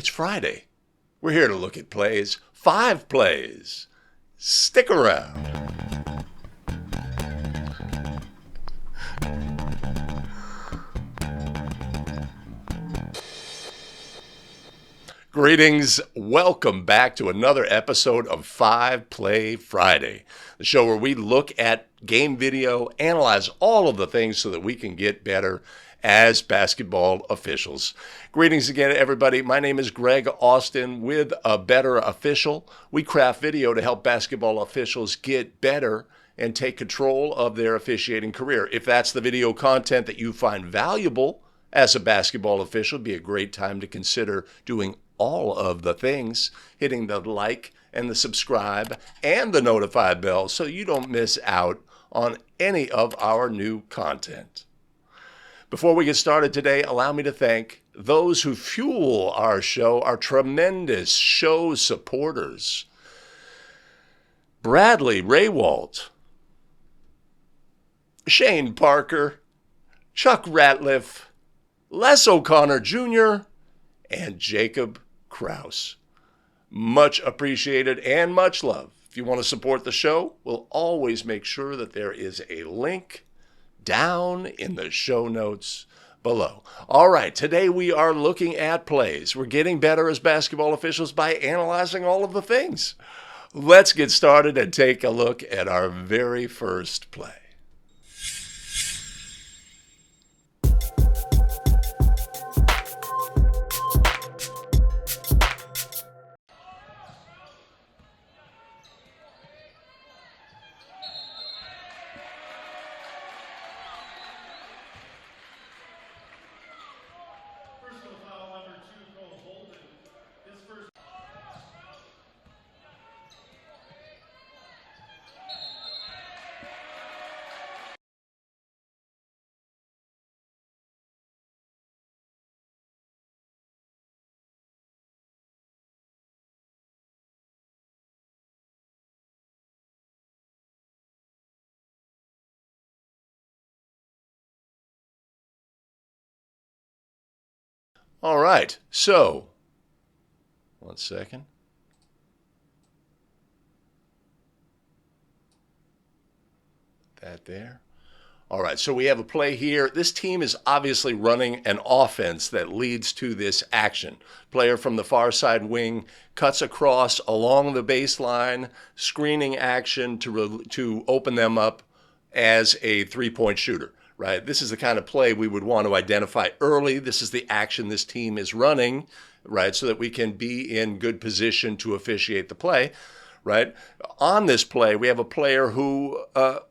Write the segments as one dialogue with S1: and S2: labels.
S1: It's Friday. We're here to look at plays, 5 plays. Stick around. Greetings. Welcome back to another episode of 5 Play Friday, the show where we look at game video, analyze all of the things so that we can get better as basketball officials. Greetings again, everybody. My name is Greg Austin with A Better Official. We craft video to help basketball officials get better and take control of their officiating career. If that's the video content that you find valuable as a basketball official, it'd be a great time to consider doing all of the things, hitting the like and the subscribe and the notify bell so you don't miss out on any of our new content. Before we get started today, allow me to thank those who fuel our show, our tremendous show supporters. Bradley Rehwaldt, Shane Parker, Chuck Ratliff, Les O'Connor Jr., and Jacob Krause. Much appreciated and much love. If you want to support the show, we'll always make sure that there is a link down in the show notes below. All right, today we are looking at plays. We're getting better as basketball officials by analyzing all of the things. Let's get started and take a look at our very first play. All right, so, one second. That there. All right, so we have a play here. This team is obviously running an offense that leads to this action. Player from the far side wing cuts across along the baseline, screening action to open them up as a three-point shooter. Right? This is the kind of play we would want to identify early. This is the action this team is running, right? So that we can be in good position to officiate the play, right? On this play, we have a player who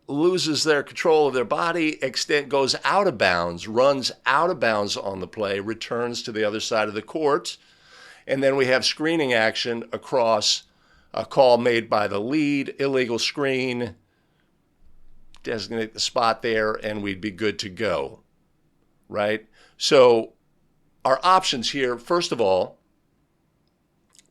S1: loses their control of their body, goes out of bounds, runs out of bounds on the play, returns to the other side of the court. And then we have screening action across a call made by the lead, illegal screen, designate the spot there, and we'd be good to go, right? So our options here, first of all,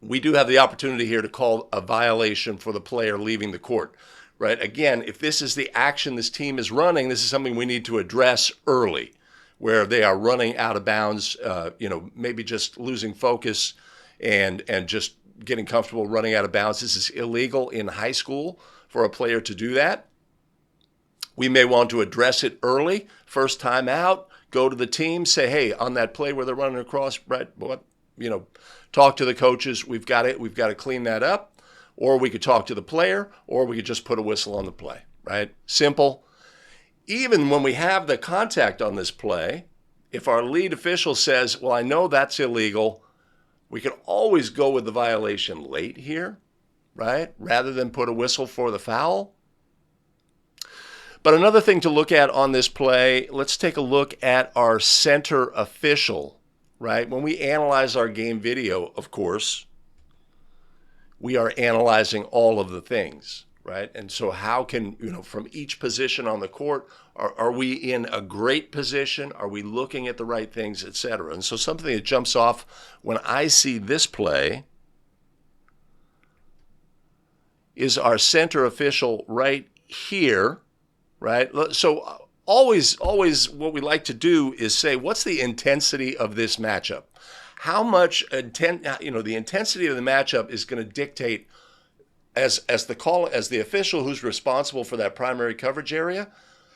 S1: we do have the opportunity here to call a violation for the player leaving the court, right? Again, if this is the action this team is running, this is something we need to address early, where they are running out of bounds, maybe just losing focus and just getting comfortable running out of bounds. This is illegal in high school for a player to do that. We may want to address it early, first time out, go to the team, say, hey, on that play where they're running across, right, talk to the coaches. We've got to clean that up. Or we could talk to the player, or we could just put a whistle on the play, right? Simple. Even when we have the contact on this play, if our lead official says, well, I know that's illegal, we can always go with the violation late here, right, rather than put a whistle for the foul. But another thing to look at on this play, let's take a look at our center official, right? When we analyze our game video, of course, we are analyzing all of the things, right? And so how can, from each position on the court, are we in a great position? Are we looking at the right things, et cetera? And so something that jumps off when I see this play is our center official right here, right? So always what we like to do is say, what's the intensity of this matchup? how much the intensity of the matchup is going to dictate as the official who's responsible for that primary coverage area,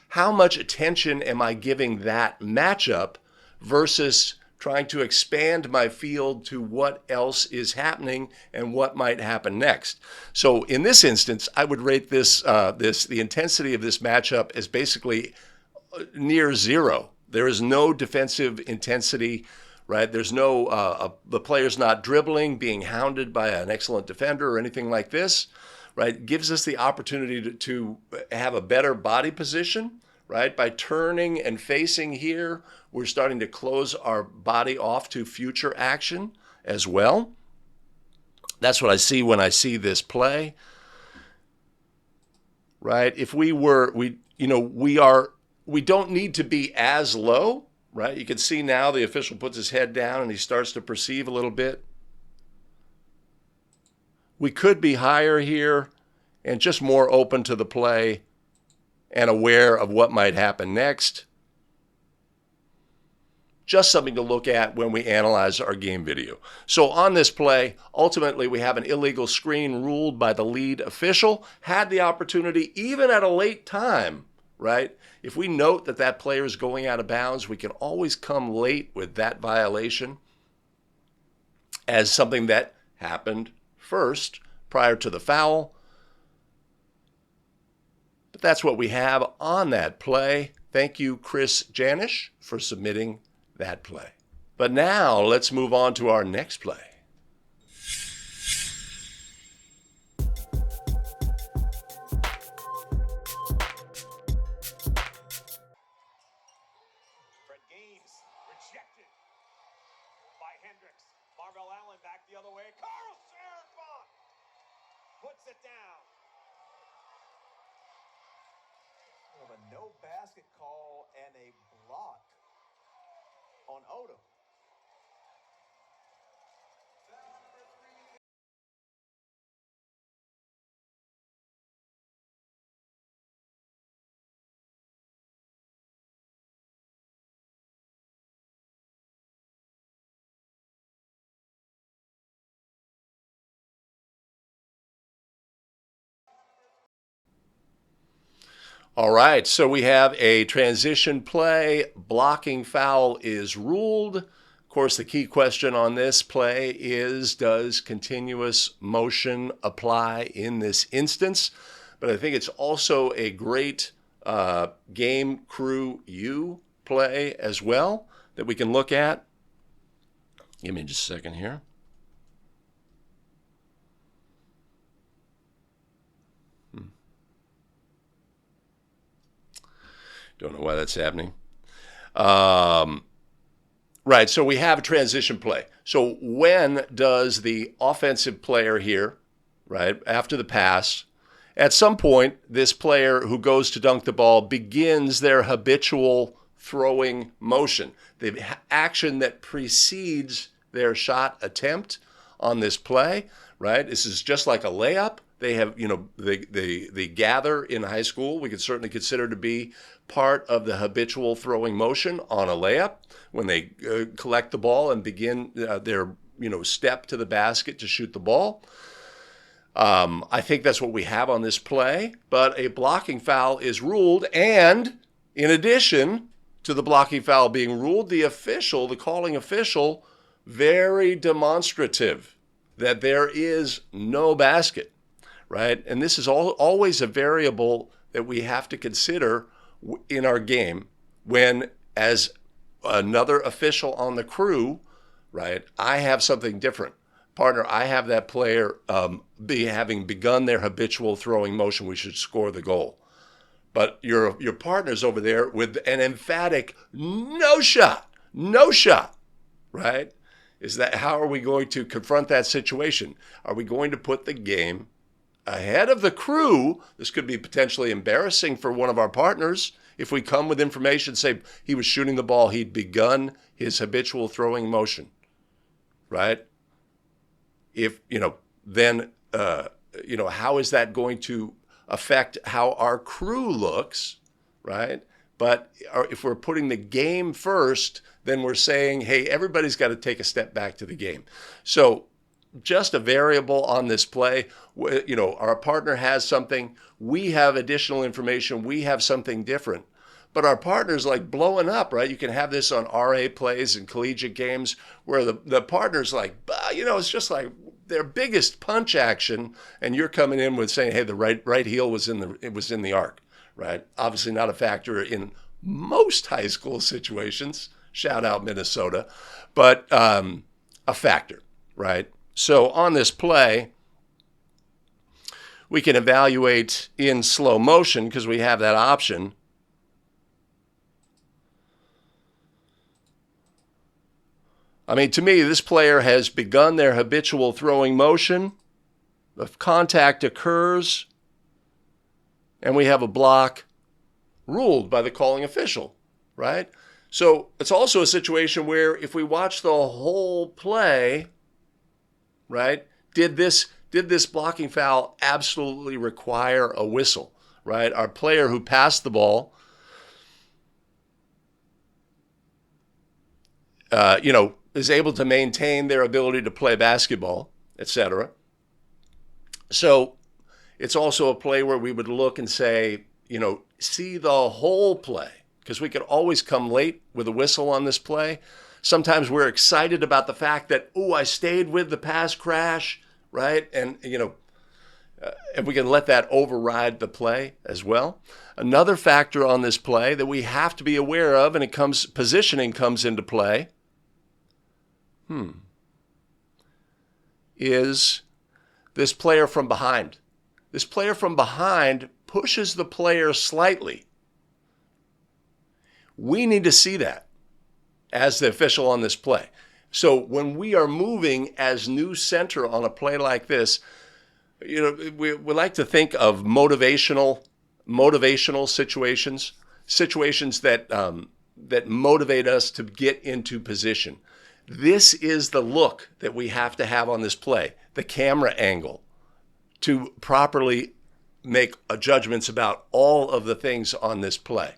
S1: how much attention am I giving that matchup versus trying to expand my field to what else is happening and what might happen next. So in this instance, I would rate the intensity of this matchup as basically near zero. There is no defensive intensity, right? There's no the player's not dribbling, being hounded by an excellent defender or anything like this, right? It gives us the opportunity to have a better body position, right? By turning and facing here, we're starting to close our body off to future action as well. That's what I see when I see this play, right? If we don't need to be as low, right? You can see now the official puts his head down and he starts to perceive a little bit. We could be higher here and just more open to the play and aware of what might happen next. Just something to look at when we analyze our game video. So on this play, ultimately we have an illegal screen ruled by the lead official. Had the opportunity, even at a late time, right? If we note that that player is going out of bounds, we can always come late with that violation as something that happened first prior to the foul. But that's what we have on that play. Thank you, Chris Janish, for submitting that play. But now let's move on to our next play.
S2: Rejected by Hendricks. Marvell Allen back the other way. Krause puts it down. Well, a no basket call and a block on Odom.
S1: All right, so we have a transition play. Blocking foul is ruled. Of course, the key question on this play is, does continuous motion apply in this instance? But I think it's also a great game crew U play as well that we can look at. Give me just a second here. Don't know why that's happening. Right, so we have a transition play. So when does the offensive player here, right, after the pass, at some point, this player who goes to dunk the ball begins their habitual throwing motion, the action that precedes their shot attempt on this play, right? This is just like a layup. They have, they gather in high school. We could certainly consider to be part of the habitual throwing motion on a layup when they collect the ball and begin their, step to the basket to shoot the ball. I think that's what we have on this play, but a blocking foul is ruled, and in addition to the blocking foul being ruled, the calling official, very demonstrative that there is no basket, right? And this is always a variable that we have to consider in our game when, as another official on the crew, right, I have something different. Partner, I have that player having begun their habitual throwing motion, we should score the goal. But your partner's over there with an emphatic no shot, right? How are we going to confront that situation? Are we going to put the game ahead of the crew? This could be potentially embarrassing for one of our partners if we come with information, say he was shooting the ball, he'd begun his habitual throwing motion, right? If, then, how is that going to affect how our crew looks, right? But if we're putting the game first, then we're saying, hey, everybody's got to take a step back to the game. So just a variable on this play. Our partner has something, we have additional information, we have something different. But our partner's like blowing up, right? You can have this on RA plays and collegiate games where the partner's like, it's just like their biggest punch action, and you're coming in with saying, hey, the right heel was in the arc, right? Obviously not a factor in most high school situations. Shout out Minnesota, but a factor, right? So on this play, we can evaluate in slow motion because we have that option. I mean, to me, this player has begun their habitual throwing motion. The contact occurs, and we have a block ruled by the calling official, right? So it's also a situation where if we watch the whole play, right, did this blocking foul absolutely require a whistle, right? Our player who passed the ball, is able to maintain their ability to play basketball, etc. So it's also a play where we would look and say, see the whole play, because we could always come late with a whistle on this play. Sometimes we're excited about the fact that, I stayed with the pass crash, right? And, and we can let that override the play as well. Another factor on this play that we have to be aware of, and positioning comes into play, is this player from behind. This player from behind pushes the player slightly. We need to see that as the official on this play. So when we are moving as new center on a play like this, we like to think of motivational situations that motivate us to get into position. This is the look that we have to have on this play, the camera angle, to properly make judgments about all of the things on this play.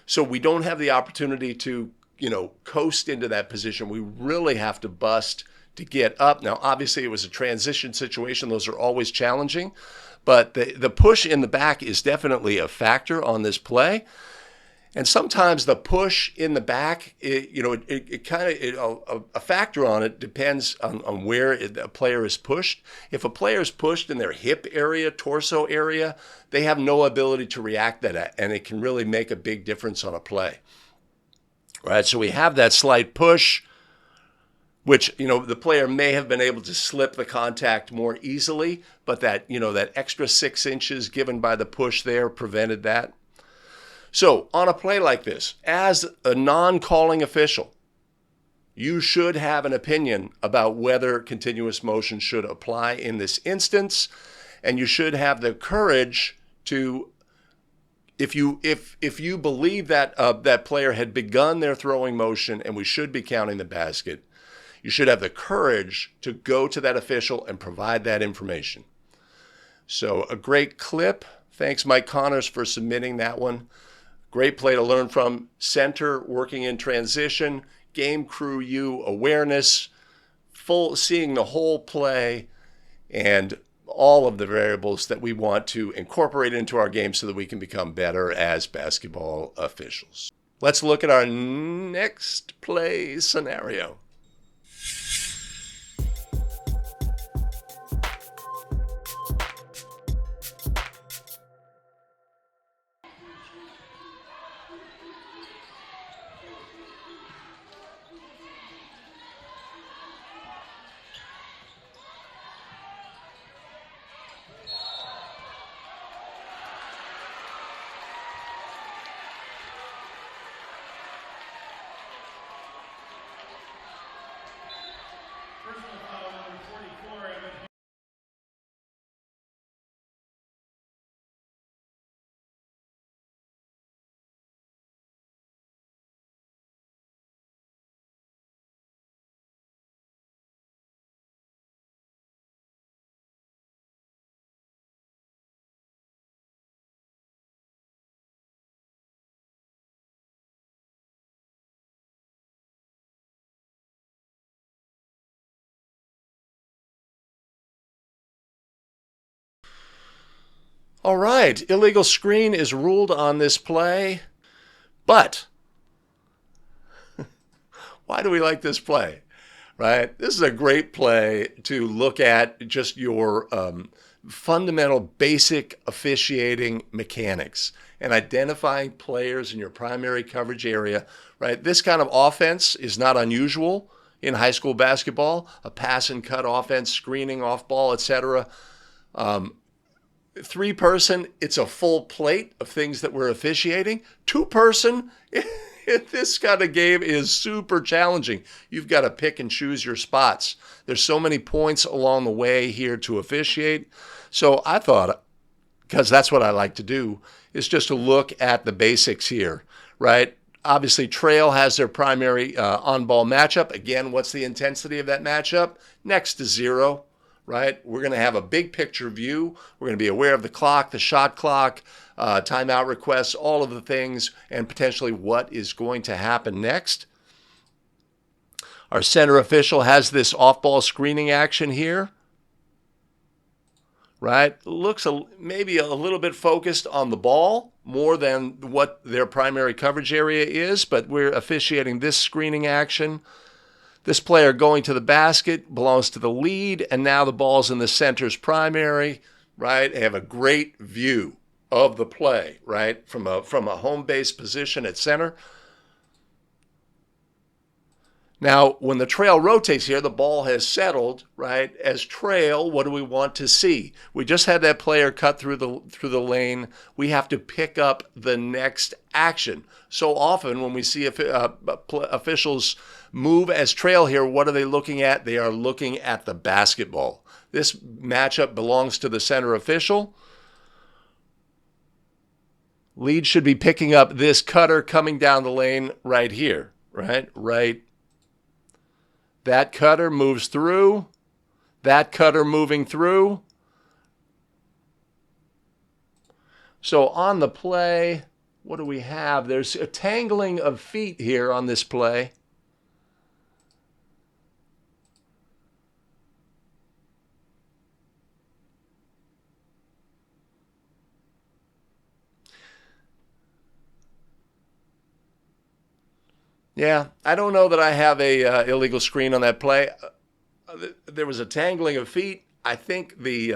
S1: So we don't have the opportunity to, coast into that position. We really have to bust to get up. Now, obviously, it was a transition situation. Those are always challenging. But the push in the back is definitely a factor on this play. And sometimes the push in the back, a factor on it depends on where a player is pushed. If a player is pushed in their hip area, torso area, they have no ability to react to that, and it can really make a big difference on a play. Right? So we have that slight push, which, the player may have been able to slip the contact more easily, but that extra 6 inches given by the push there prevented that. So on a play like this, as a non-calling official, you should have an opinion about whether continuous motion should apply in this instance, and you should have the courage to, if you believe that that player had begun their throwing motion and we should be counting the basket, you should have the courage to go to that official and provide that information. So a great clip. Thanks, Mike Connors, for submitting that one. Great play to learn from. Center working in transition, game crew U awareness, seeing the whole play, and all of the variables that we want to incorporate into our game so that we can become better as basketball officials. Let's look at our next play scenario. All right, illegal screen is ruled on this play, but why do we like this play? Right? This is a great play to look at just your fundamental basic officiating mechanics and identifying players in your primary coverage area, right? This kind of offense is not unusual in high school basketball, a pass and cut offense, screening off ball, etc. Three person, it's a full plate of things that we're officiating. Two person, this kind of game is super challenging. You've got to pick and choose your spots. There's so many points along the way here to officiate. So I thought, because that's what I like to do, is just to look at the basics here, right? Obviously, Trail has their primary on-ball matchup. Again, what's the intensity of that matchup? Next to zero, right? We're going to have a big picture view. We're going to be aware of the clock, the shot clock, timeout requests, all of the things, and potentially what is going to happen next. Our center official has this off-ball screening action here, right? Looks maybe a little bit focused on the ball more than what their primary coverage area is, but we're officiating this screening action. This player going to the basket belongs to the lead, and now the ball's in the center's primary, right? They have a great view of the play, right? From a home base position at center. Now, when the Trail rotates here, the ball has settled, right? As Trail, what do we want to see? We just had that player cut through the lane. We have to pick up the next action. So often when we see officials move as Trail here, what are they looking at? They are looking at the basketball. This matchup belongs to the center official. Lead should be picking up this cutter coming down the lane right here, right? Right. That cutter moves through. That cutter moving through. So on the play, what do we have? There's a tangling of feet here on this play. Yeah, I don't know that I have a illegal screen on that play. There was a tangling of feet. I think the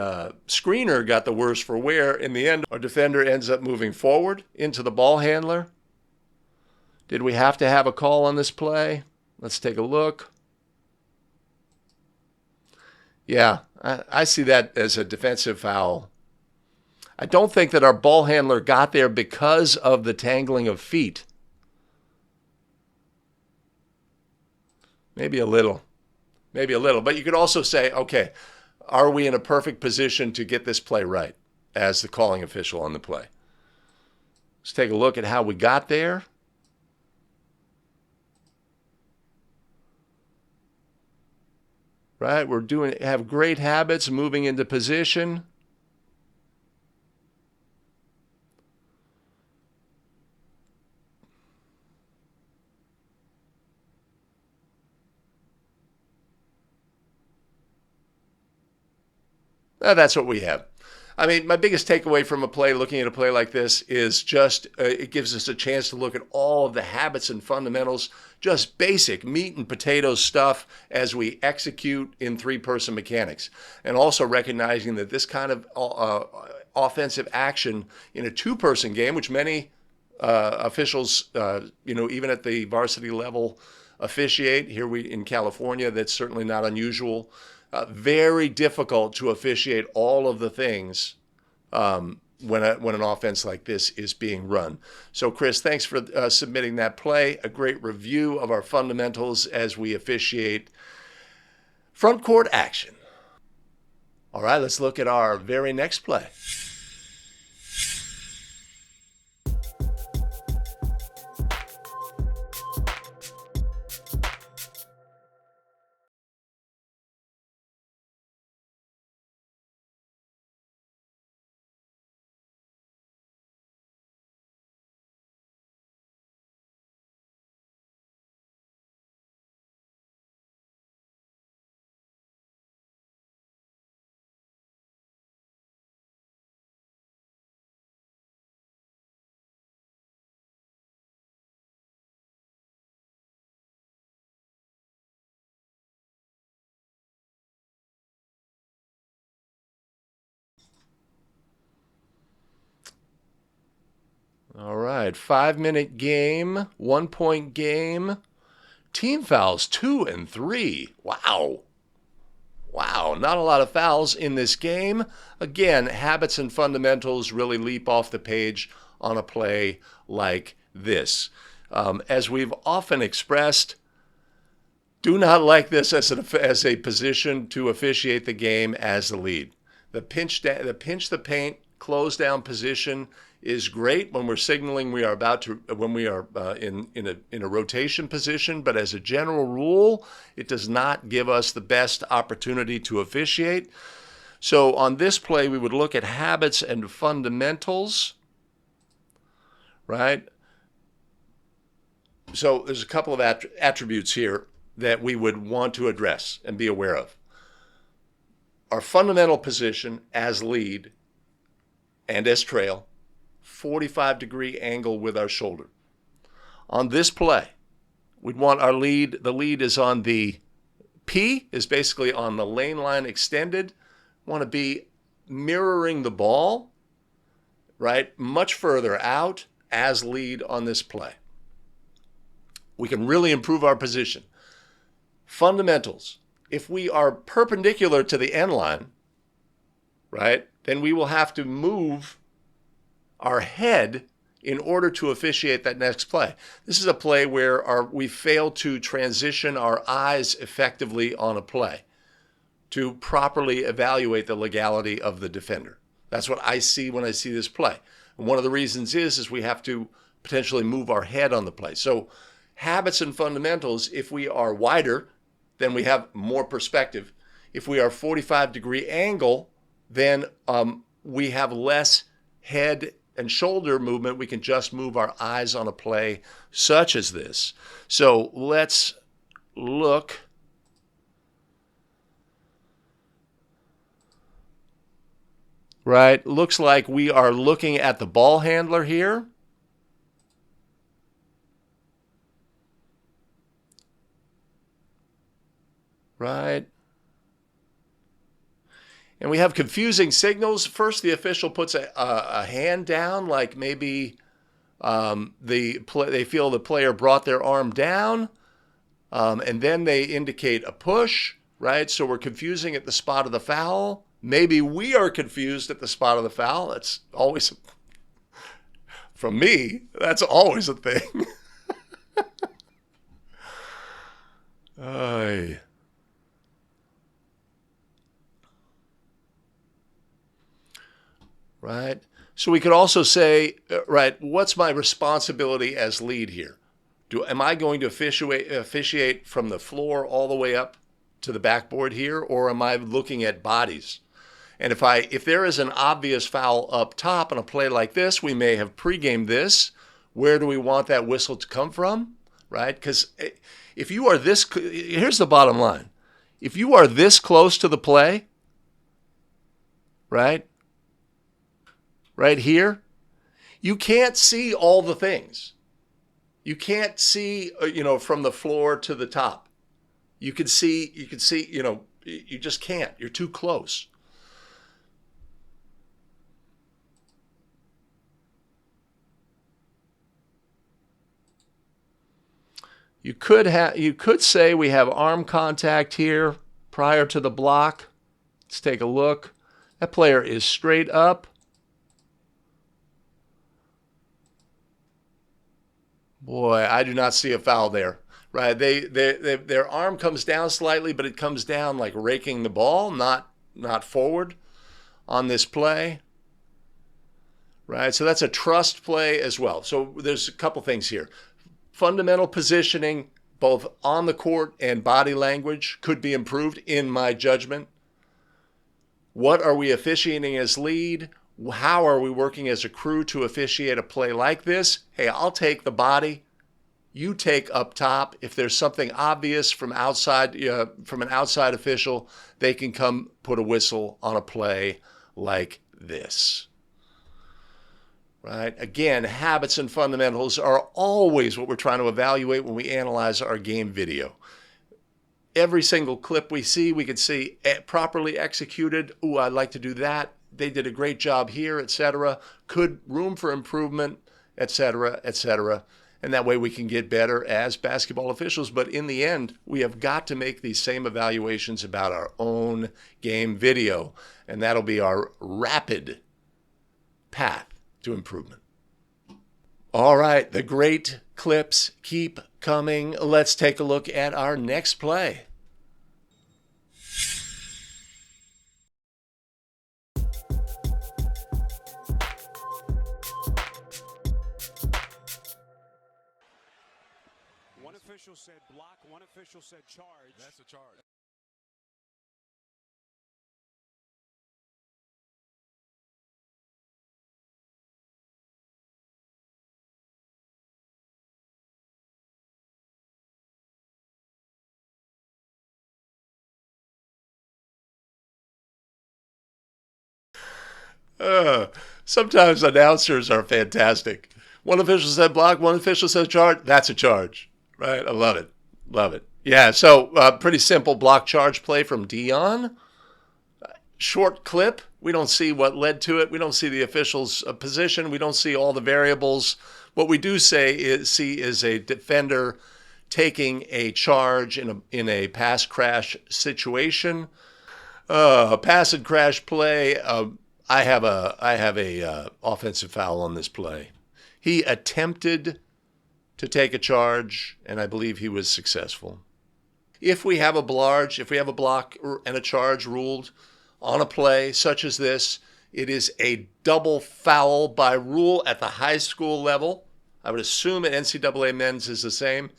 S1: screener got the worse for wear. In the end, our defender ends up moving forward into the ball handler. Did we have to have a call on this play? Let's take a look. Yeah, I see that as a defensive foul. I don't think that our ball handler got there because of the tangling of feet. Maybe a little. Maybe a little. But you could also say, okay, are we in a perfect position to get this play right as the calling official on the play? Let's take a look at how we got there. Right? Have great habits moving into position. That's what we have. I mean, my biggest takeaway from looking at a play like this, is just it gives us a chance to look at all of the habits and fundamentals, just basic meat and potatoes stuff as we execute in three-person mechanics. And also recognizing that this kind of offensive action in a two-person game, which many officials, even at the varsity level, officiate. Here in California, that's certainly not unusual. Very difficult to officiate all of the things when an offense like this is being run. So, Chris, thanks for submitting that play. A great review of our fundamentals as we officiate front court action. All right, let's look at our very next play. All right, 5-minute game, 1-point game. Team fouls 2 and 3. Wow. Wow, not a lot of fouls in this game. Again, habits and fundamentals really leap off the page on a play like this. As we've often expressed, do not like this as a position to officiate the game as the lead. The pinch the paint, close down position is great when we're signaling we are in a rotation position, but as a general rule, it does not give us the best opportunity to officiate. So on this play, we would look at habits and fundamentals, right? So there's a couple of attributes here that we would want to address and be aware of. Our fundamental position as lead and as trail, 45-degree angle with our shoulder. On this play, we'd want our lead, the lead is on the P, is basically on the lane line extended. Want to be mirroring the ball, right, much further out as lead on this play. We can really improve our position. Fundamentals. If we are perpendicular to the end line, right, then we will have to move our head in order to officiate that next play. This is a play where we fail to transition our eyes effectively on a play to properly evaluate the legality of the defender. That's what I see when I see this play. And one of the reasons is we have to potentially move our head on the play. So habits and fundamentals, if we are wider, then we have more perspective. If we are 45-degree angle, then we have less head and shoulder movement. We can just move our eyes on a play such as this. So let's look. Right, looks like we are looking at the ball handler here. Right. And we have confusing signals. First, the official puts a hand down, like maybe they feel the player brought their arm down, and then they indicate a push, right? So we're confusing at the spot of the foul. Maybe we are confused at the spot of the foul. That's always, from me, that's always a thing. Ay. Right? So we could also say, right, what's my responsibility as lead here? Am I going to officiate from the floor all the way up to the backboard here, or am I looking at bodies? And if there is an obvious foul up top on a play like this, we may have pre-gamed this. Where do we want that whistle to come from? Right? Because if you are this, here's the bottom line. If you are this close to the play, right? Right here, you can't see all the things. You can't see, from the floor to the top. You can see, you just can't. You're too close. You could say we have arm contact here prior to the block. Let's take a look. That player is straight up. Boy, I do not see a foul there, right? Their arm comes down slightly, but it comes down like raking the ball, not forward on this play, right? So that's a trust play as well. So there's a couple things here. Fundamental positioning, both on the court and body language, could be improved in my judgment. What are we officiating as lead? How are we working as a crew to officiate a play like this? Hey, I'll take the body. You take up top. If there's something obvious from an outside official, they can come put a whistle on a play like this. Right? Again, habits and fundamentals are always what we're trying to evaluate when we analyze our game video. Every single clip we see, we can see properly executed. Ooh, I'd like to do that. They did a great job here, etc. Could room for improvement. etc., etc. And that way we can get better as basketball officials. But in the end, we have got to make these same evaluations about our own game video. And that'll be our rapid path to improvement. All right, the great clips keep coming. Let's take a look at our next play.
S2: One official said block, one official said charge.
S3: That's a charge.
S1: Sometimes announcers are fantastic. One official said block, one official said charge. That's a charge, right? I love it. Love it. Yeah, so pretty simple block charge play from Dion. Short clip. We don't see what led to it. We don't see the official's position. We don't see all the variables. What we do see is a defender taking a charge in a pass crash situation. Pass and crash play. I have a offensive foul on this play. He attempted to take a charge, and I believe he was successful. If we have a Blarge, if we have a block and a charge ruled on a play such as this, it is a double foul by rule at the high school level. I would assume at NCAA men's is the same.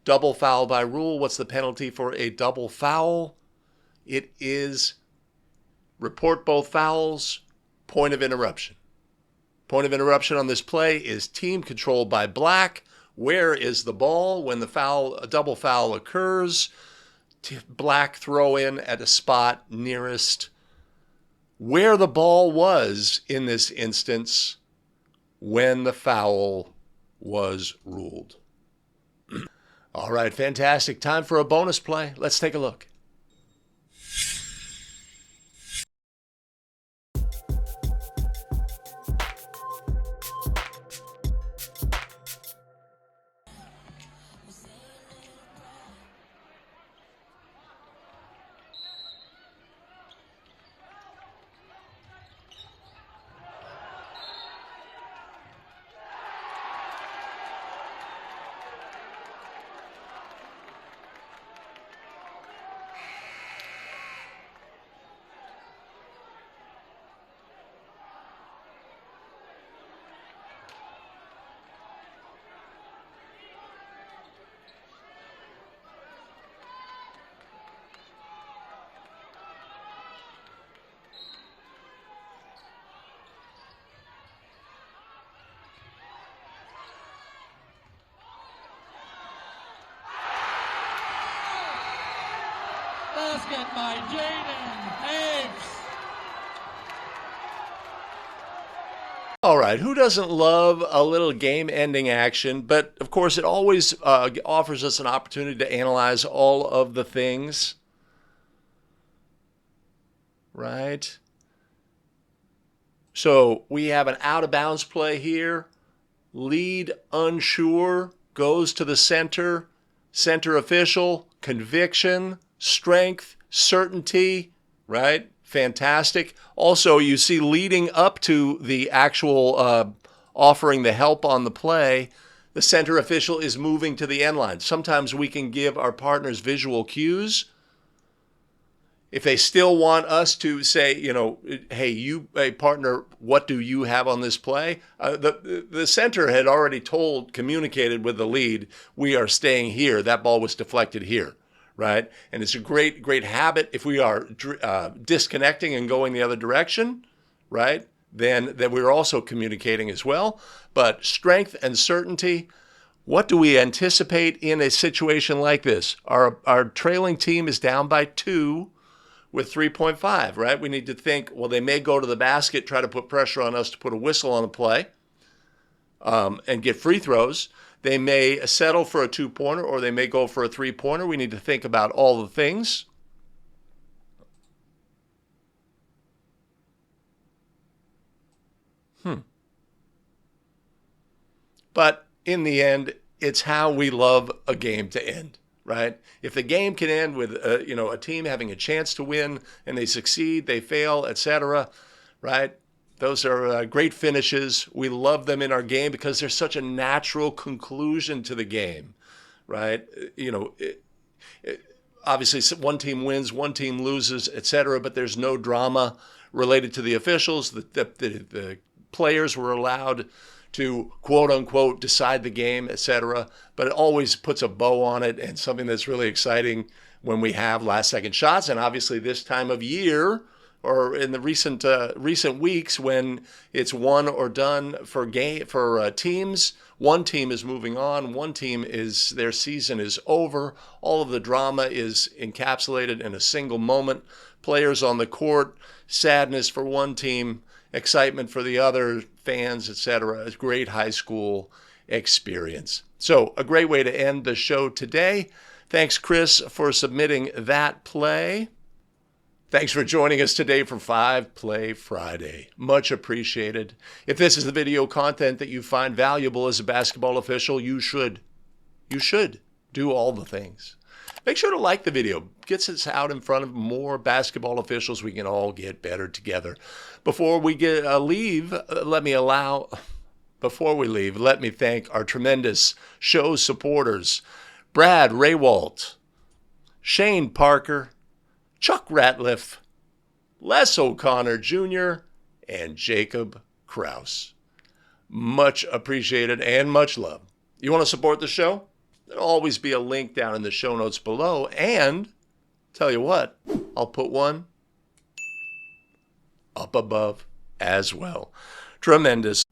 S1: Double foul by rule. What's the penalty for a double foul? It is report both fouls, point of interruption. Point of interruption on this play is team controlled by black. Where is the ball when a double foul occurs? Black throw in at a spot nearest where the ball was in this instance when the foul was ruled. All right, fantastic. Time for a bonus play. Let's take a look.
S4: Basket by Jaden Hicks.
S1: All right, who doesn't love a little game-ending action? But, of course, it always offers us an opportunity to analyze all of the things, right? So we have an out-of-bounds play here. Lead unsure, goes to the center. Center official, conviction, strength, certainty, right? Fantastic. Also, you see leading up to the actual offering the help on the play, the center official is moving to the end line. Sometimes we can give our partners visual cues. If they still want us to say, hey, partner, what do you have on this play? The center had already communicated with the lead, we are staying here. That ball was deflected here, right? And it's a great habit if we are disconnecting and going the other direction, right? Then we're also communicating as well. But strength and certainty. What do we anticipate in a situation like this? Our trailing team is down by 2. With 3.5, right? We need to think, well, they may go to the basket, try to put pressure on us to put a whistle on the play and get free throws. They may settle for a 2-pointer or they may go for a 3-pointer. We need to think about all the things. But in the end, it's how we love a game to end, right? If the game can end with a team having a chance to win and they succeed, they fail, etc., right? Those are great finishes. We love them in our game because there's such a natural conclusion to the game, right? Obviously one team wins, one team loses, etc., but there's no drama related to the officials. The players were allowed to quote unquote decide the game, etc. But it always puts a bow on it, and something that's really exciting when we have last second shots. And obviously this time of year, or in the recent weeks, when it's one or done for teams, one team is moving on, one team their season is over. All of the drama is encapsulated in a single moment. Players on the court, sadness for one team, excitement for the other, fans, etc. A great high school experience. So a great way to end the show today. Thanks, Chris, for submitting that play. Thanks for joining us today for 5 Play Friday. Much appreciated. If this is the video content that you find valuable as a basketball official, you should do all the things. Make sure to like the video. Gets us out in front of more basketball officials. We can all get better together. Before we leave, let me thank our tremendous show supporters: Brad Rehwaldt, Shane Parker, Chuck Ratliff, Les O'Connor Jr., and Jacob Krause. Much appreciated and much love. You want to support the show? There'll always be a link down in the show notes below. And tell you what, I'll put one up above as well. Tremendous.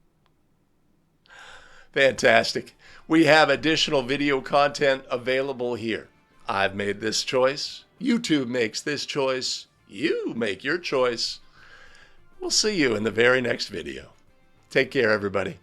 S1: Fantastic. We have additional video content available here. I've made this choice. YouTube makes this choice. You make your choice. We'll see you in the very next video. Take care, everybody.